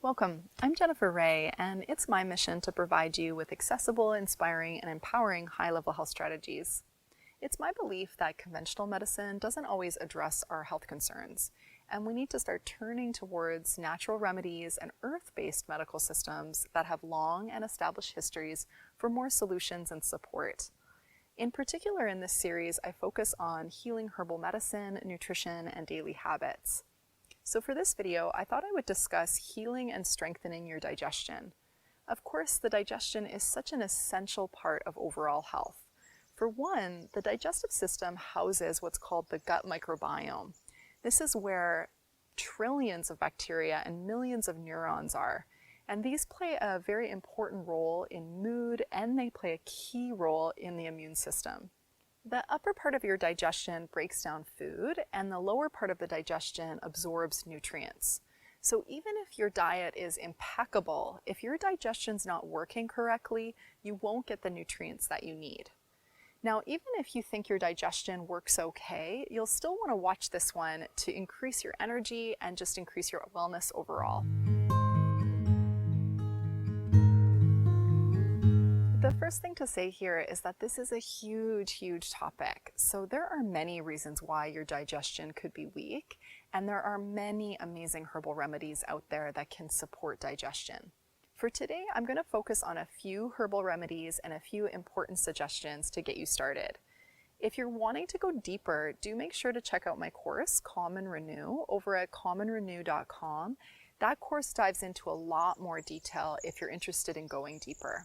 Welcome, I'm Jennifer Raye, and it's my mission to provide you with accessible, inspiring, and empowering high-level health strategies. It's my belief that conventional medicine doesn't always address our health concerns, and we need to start turning towards natural remedies and earth-based medical systems that have long and established histories for more solutions and support. In particular, in this series, I focus on healing herbal medicine, nutrition, and daily habits. So for this video, I thought I would discuss healing and strengthening your digestion. Of course, the digestion is such an essential part of overall health. For one, the digestive system houses what's called the gut microbiome. This is where trillions of bacteria and millions of neurons are. And these play a very important role in mood, and they play a key role in the immune system. The upper part of your digestion breaks down food, and the lower part of the digestion absorbs nutrients. So even if your diet is impeccable, if your digestion's not working correctly, you won't get the nutrients that you need. Now, even if you think your digestion works okay, you'll still want to watch this one to increase your energy and just increase your wellness overall. The first thing to say here is that this is a huge topic. So there are many reasons why your digestion could be weak, and there are many amazing herbal remedies out there that can support digestion. For today, I'm going to focus on a few herbal remedies and a few important suggestions to get you started. If you're wanting to go deeper, do make sure to check out my course, Calm and Renew, over at calmandrenew.com. That course dives into a lot more detail if you're interested in going deeper.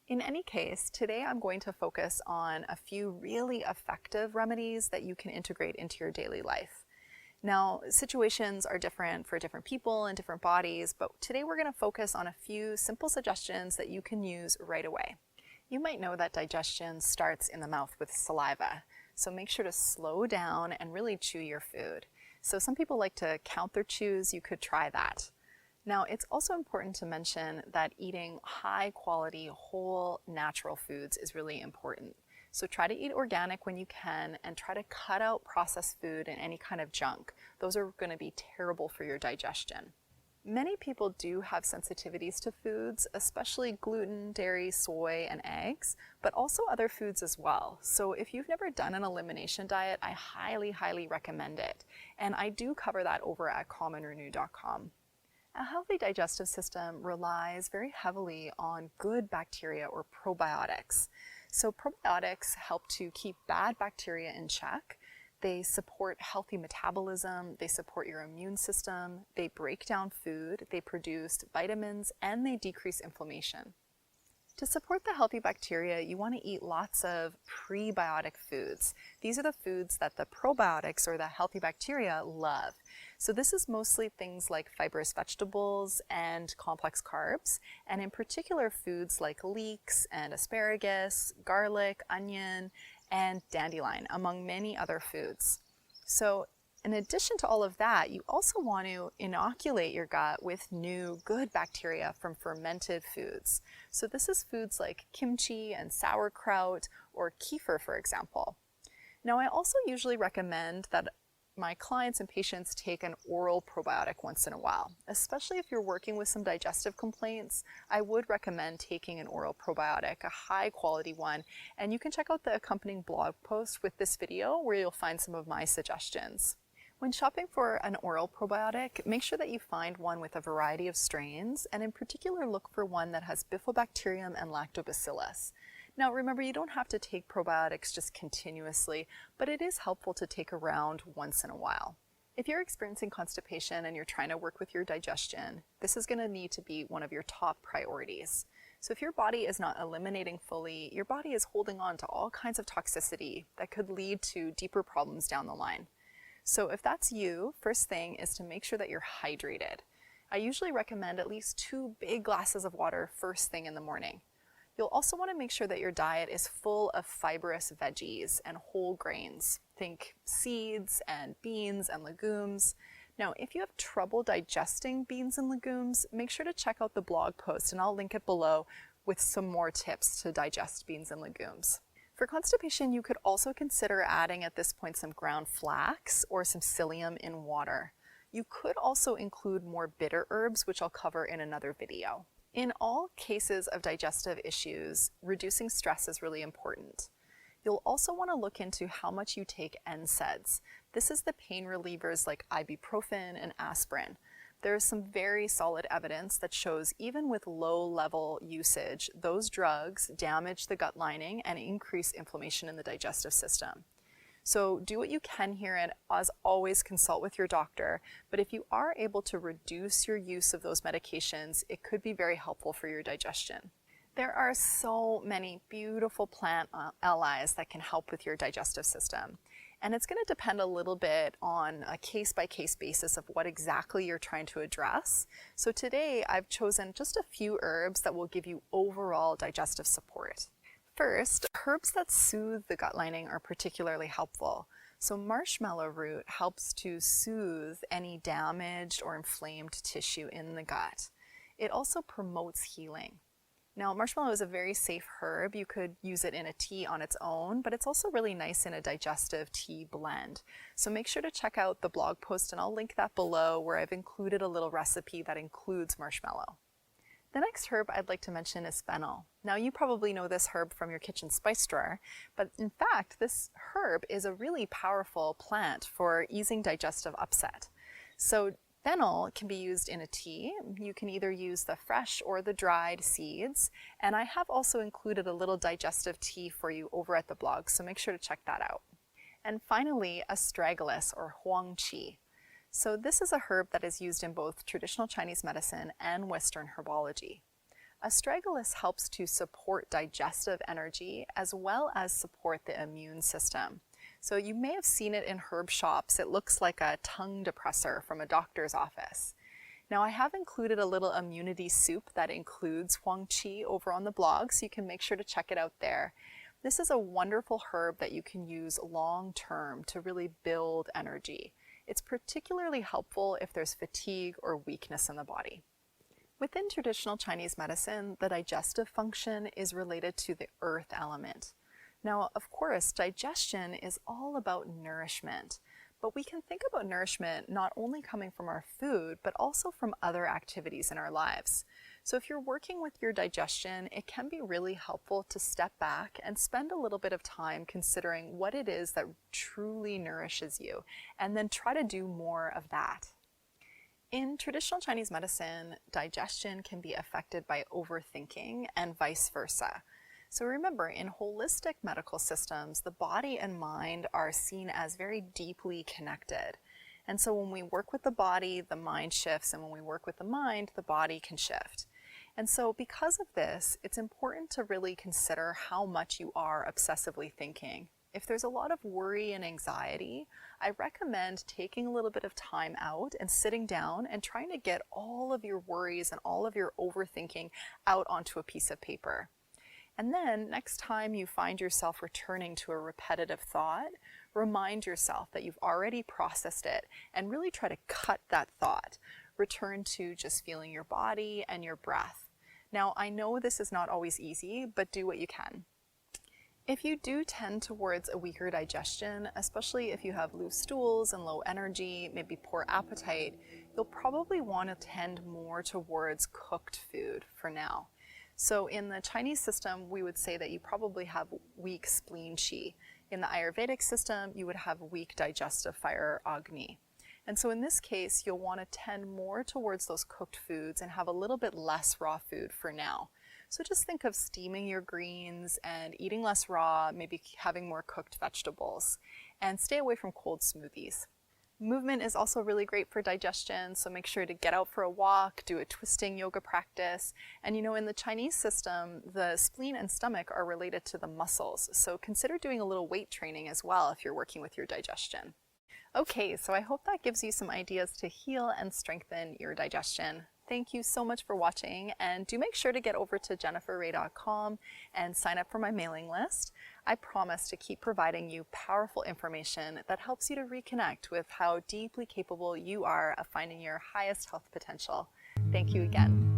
In any case, today I'm going to focus on a few really effective remedies that you can integrate into your daily life. Now, situations are different for different people and different bodies, but today we're going to focus on a few simple suggestions that you can use right away. You might know that digestion starts in the mouth with saliva, so make sure to slow down and really chew your food. So some people like to count their chews. You could try that. Now, it's also important to mention that eating high quality, whole, natural foods is really important. So try to eat organic when you can, and try to cut out processed food and any kind of junk. Those are going to be terrible for your digestion. Many people do have sensitivities to foods, especially gluten, dairy, soy, and eggs, but also other foods as well. So if you've never done an elimination diet, I highly recommend it. And I do cover that over at calmandrenew.com. A healthy digestive system relies very heavily on good bacteria or probiotics. So probiotics help to keep bad bacteria in check. They support healthy metabolism, they support your immune system, they break down food, they produce vitamins, and they decrease inflammation. To support the healthy bacteria, you want to eat lots of prebiotic foods. These are the foods that the probiotics or the healthy bacteria love. So this is mostly things like fibrous vegetables and complex carbs, and in particular foods like leeks and asparagus, garlic, onion, and dandelion, among many other foods. So in addition to all of that, you also want to inoculate your gut with new good bacteria from fermented foods. So this is foods like kimchi and sauerkraut or kefir, for example. Now, I also usually recommend that my clients and patients take an oral probiotic once in a while. Especially if you're working with some digestive complaints, I would recommend taking an oral probiotic, a high quality one, and you can check out the accompanying blog post with this video where you'll find some of my suggestions. When shopping for an oral probiotic, make sure that you find one with a variety of strains, and in particular look for one that has bifidobacterium and lactobacillus. Now remember, you don't have to take probiotics just continuously, but it is helpful to take around once in a while. If you're experiencing constipation and you're trying to work with your digestion, this is going to need to be one of your top priorities. So if your body is not eliminating fully, your body is holding on to all kinds of toxicity that could lead to deeper problems down the line. So if that's you, first thing is to make sure that you're hydrated. I usually recommend at least 2 big glasses of water first thing in the morning. You'll also want to make sure that your diet is full of fibrous veggies and whole grains. Think seeds and beans and legumes. Now, if you have trouble digesting beans and legumes, make sure to check out the blog post, and I'll link it below with some more tips to digest beans and legumes. For constipation, you could also consider adding at this point some ground flax or some psyllium in water. You could also include more bitter herbs, which I'll cover in another video. In all cases of digestive issues, reducing stress is really important. You'll also want to look into how much you take NSAIDs. This is the pain relievers like ibuprofen and aspirin. There is some very solid evidence that shows even with low-level usage, those drugs damage the gut lining and increase inflammation in the digestive system. So do what you can here, and as always, consult with your doctor. But if you are able to reduce your use of those medications, it could be very helpful for your digestion. There are so many beautiful plant allies that can help with your digestive system. And it's going to depend a little bit on a case-by-case basis of what exactly you're trying to address. So today I've chosen just a few herbs that will give you overall digestive support. First, herbs that soothe the gut lining are particularly helpful. So marshmallow root helps to soothe any damaged or inflamed tissue in the gut. It also promotes healing. Now, marshmallow is a very safe herb. You could use it in a tea on its own, but it's also really nice in a digestive tea blend. So make sure to check out the blog post, and I'll link that below, where I've included a little recipe that includes marshmallow. The next herb I'd like to mention is fennel. Now, you probably know this herb from your kitchen spice drawer, but in fact, this herb is a really powerful plant for easing digestive upset. So fennel can be used in a tea. You can either use the fresh or the dried seeds, and I have also included a little digestive tea for you over at the blog, so make sure to check that out. And finally, astragalus or huang qi. So this is a herb that is used in both traditional Chinese medicine and Western herbology. Astragalus helps to support digestive energy as well as support the immune system. So you may have seen it in herb shops. It looks like a tongue depressor from a doctor's office. Now, I have included a little immunity soup that includes huang qi over on the blog, so you can make sure to check it out there. This is a wonderful herb that you can use long term to really build energy. It's particularly helpful if there's fatigue or weakness in the body. Within traditional Chinese medicine, the digestive function is related to the earth element. Now, of course, digestion is all about nourishment, but we can think about nourishment not only coming from our food, but also from other activities in our lives. So if you're working with your digestion, it can be really helpful to step back and spend a little bit of time considering what it is that truly nourishes you, and then try to do more of that. In traditional Chinese medicine, digestion can be affected by overthinking and vice versa. So remember, in holistic medical systems, the body and mind are seen as very deeply connected. And so when we work with the body, the mind shifts, and when we work with the mind, the body can shift. And so because of this, it's important to really consider how much you are obsessively thinking. If there's a lot of worry and anxiety, I recommend taking a little bit of time out and sitting down and trying to get all of your worries and all of your overthinking out onto a piece of paper. And then next time you find yourself returning to a repetitive thought, remind yourself that you've already processed it and really try to cut that thought. Return to just feeling your body and your breath. Now, I know this is not always easy, but do what you can. If you do tend towards a weaker digestion, especially if you have loose stools and low energy, maybe poor appetite, you'll probably want to tend more towards cooked food for now. So in the Chinese system, we would say that you probably have weak spleen qi. In the Ayurvedic system, you would have weak digestive fire agni. And so in this case, you'll want to tend more towards those cooked foods and have a little bit less raw food for now. So just think of steaming your greens and eating less raw, maybe having more cooked vegetables, and stay away from cold smoothies. Movement is also really great for digestion, so make sure to get out for a walk, do a twisting yoga practice. And in the Chinese system, the spleen and stomach are related to the muscles, so consider doing a little weight training as well if you're working with your digestion. Okay, so I hope that gives you some ideas to heal and strengthen your digestion. Thank you so much for watching, and do make sure to get over to jenniferraye.com and sign up for my mailing list. I promise to keep providing you powerful information that helps you to reconnect with how deeply capable you are of finding your highest health potential. Thank you again.